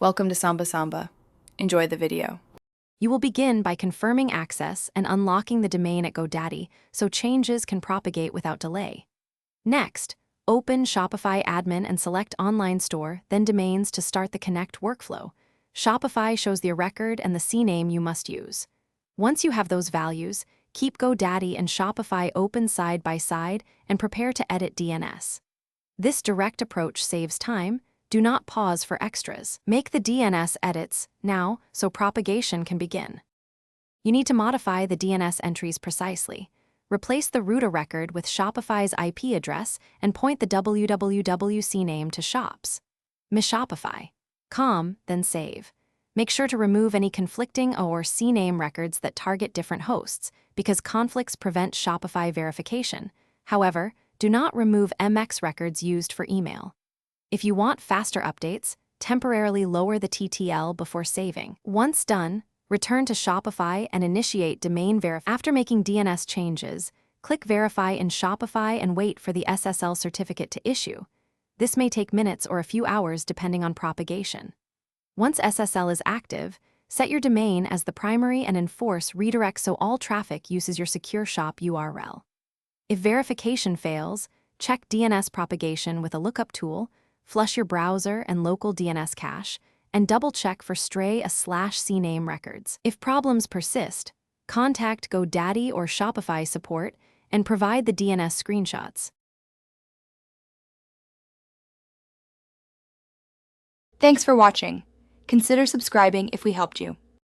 Welcome to Samba Samba. Enjoy the video. You will begin by confirming access and unlocking the domain at Godaddy so changes can propagate without delay. Next, open Shopify admin and select Online Store, then Domains to start the Connect workflow. Shopify shows the record and the CNAME you must use. Once you have those values, keep Godaddy and Shopify open side by side and prepare to edit DNS. This direct approach saves time. Do not pause for extras. Make the DNS edits now so propagation can begin. You need to modify the DNS entries precisely. Replace the router record with Shopify's IP address and point the www CNAME to shops. Shopify.com, then save. Make sure to remove any conflicting or CNAME records that target different hosts, because conflicts prevent Shopify verification. However, do not remove MX records used for email. If you want faster updates, temporarily lower the TTL before saving. Once done, return to Shopify and initiate domain verification. After making DNS changes, click Verify in Shopify and wait for the SSL certificate to issue. This may take minutes or a few hours depending on propagation. Once SSL is active, set your domain as the primary and enforce redirect so all traffic uses your secure shop URL. If verification fails, check DNS propagation with a lookup tool, flush your browser and local DNS cache, and double-check for stray/CNAME records. If problems persist, contact Godaddy or Shopify support and provide the DNS screenshots. Thanks for watching. Consider subscribing if we helped you.